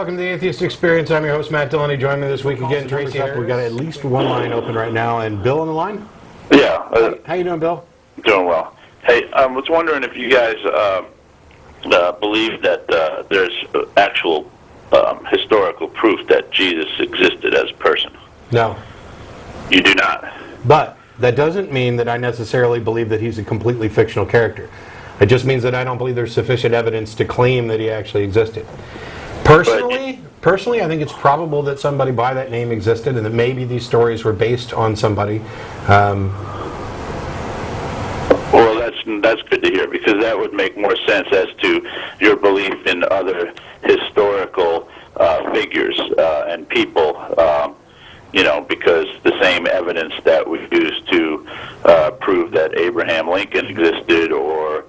welcome to the Atheist Experience. I'm your host, Matt Delaney. Joining me this week again, Tracy. We've got at least one line open right now. And Bill on the line? Yeah. How you doing, Bill? Doing well. Hey, I was wondering if you guys believe that there's actual historical proof that Jesus existed as a person. No. You do not? But that doesn't mean that I necessarily believe that he's a completely fictional character. It just means that I don't believe there's sufficient evidence to claim that he actually existed. Personally, I think it's probable that somebody by that name existed and that maybe these stories were based on somebody. Well, that's good to hear, because that would make more sense as to your belief in other historical figures and people. Because the same evidence that we use to prove that Abraham Lincoln existed or,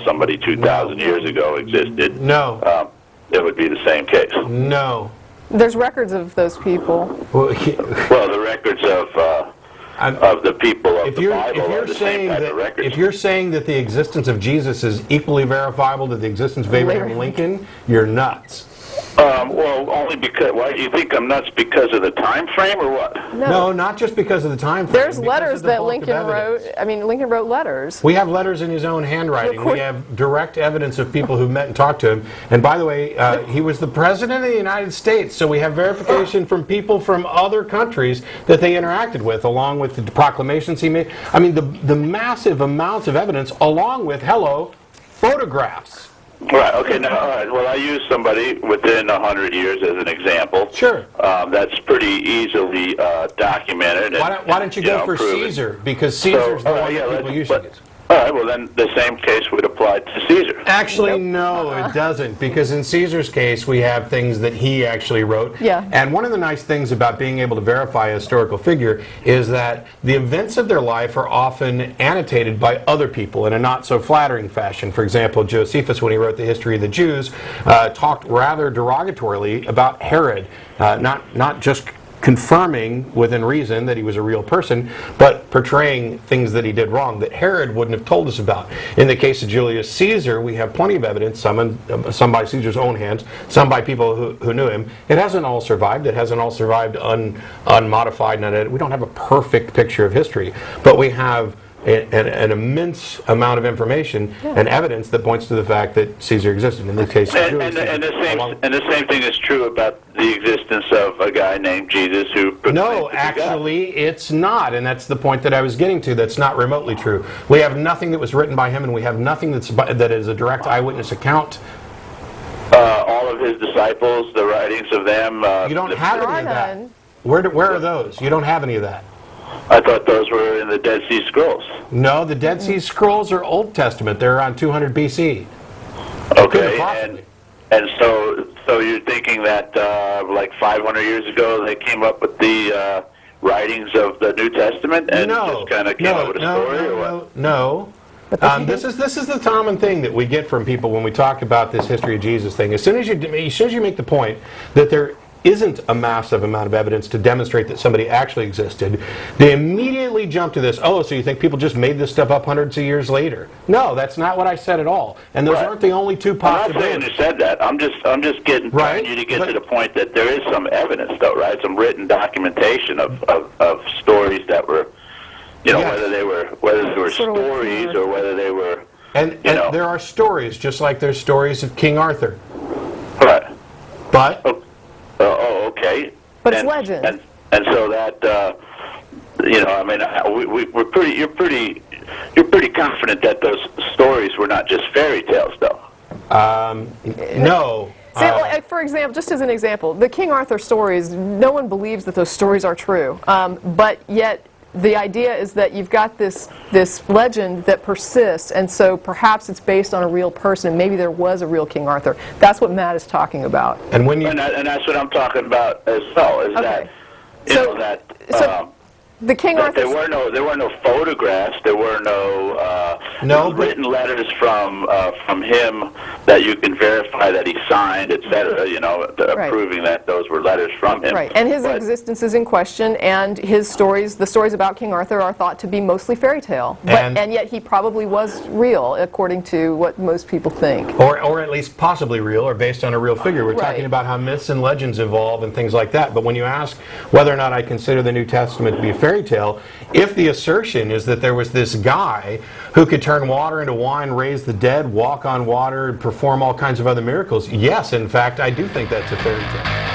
somebody 2,000 years ago existed. No. It would be the same case. No. There's records of those people. Well, the records of the people of the Bible are the same type of records. If you're saying that the existence of Jesus is equally verifiable to the existence of Abraham Lincoln, you're nuts. Well, only because. Why do you think I'm nuts? Because of the time frame, or what? No, not just because of the time frame. There's letters that Lincoln wrote. I mean, Lincoln wrote letters. We have letters in his own handwriting. We have direct evidence of people who met and talked to him. And by the way, he was the president of the United States, so we have verification from people from other countries that they interacted with, along with the proclamations he made. I mean, the massive amounts of evidence, along with, photographs. Right, okay, now, all right, well, I use somebody within 100 years as an example. Sure. That's pretty easily documented. Why don't you go for proven. Caesar? Because Caesar's the one that people usually get. All right, well, then the same case would apply to Caesar. Actually, no, it doesn't, because in Caesar's case, we have things that he actually wrote. Yeah. And one of the nice things about being able to verify a historical figure is that the events of their life are often annotated by other people in a not so flattering fashion. For example, Josephus, when he wrote the history of the Jews, talked rather derogatorily about Herod, not just confirming within reason that he was a real person, but portraying things that he did wrong that Herod wouldn't have told us about. In the case of Julius Caesar, we have plenty of evidence, some by Caesar's own hands, some by people who knew him. It hasn't all survived. It hasn't all survived unmodified. We don't have a perfect picture of history, but we have an immense amount of information and evidence that points to the fact that Caesar existed. In this case, and the same thing is true about the existence of a guy named Jesus who. No, actually, it's not, and that's the point that I was getting to. That's not remotely true. We have nothing that was written by him, and we have nothing that is a direct eyewitness account. All of his disciples, the writings of them. You don't have any of that. Where are those? You don't have any of that. I thought those were in the Dead Sea Scrolls. No, the Dead Sea Scrolls are Old Testament. They're around 200 BC. Okay, and so you're thinking that like 500 years ago they came up with the writings of the New Testament and just kind of came up with a story, or what? No. This is the common thing that we get from people when we talk about this history of Jesus thing. As soon as you make the point that there isn't a massive amount of evidence to demonstrate that somebody actually existed, they immediately jump to this, so you think people just made this stuff up hundreds of years later? No, that's not what I said at all. And those aren't the only two possibilities. I'm not saying you said that. I'm just trying you to get to the point that there is some evidence, though, right? Some written documentation of stories that were, whether they were stories or whether they were. And there are stories, just like there's stories of King Arthur. Right. But. Okay. But it's legend. And so that, you're pretty confident that those stories were not just fairy tales, though. No. For example, just as an example, the King Arthur stories, no one believes that those stories are true. But yet, the idea is that you've got this legend that persists, and so perhaps it's based on a real person. Maybe there was a real King Arthur. That's what Matt is talking about. And that's what I'm talking about as well. Is that the King Arthur... There were no photographs. There were no written letters from him that you can verify that he signed, etc. Proving that those were letters from him. Right, and his existence is in question, and his stories, the stories about King Arthur, are thought to be mostly fairy tale. And yet he probably was real, according to what most people think. Or at least possibly real, or based on a real figure. We're talking about how myths and legends evolve and things like that. But when you ask whether or not I consider the New Testament to be a fairy tale, if the assertion is that there was this guy who could turn water into wine, raise the dead, walk on water, perform all kinds of other miracles, yes, in fact, I do think that's a fairy tale.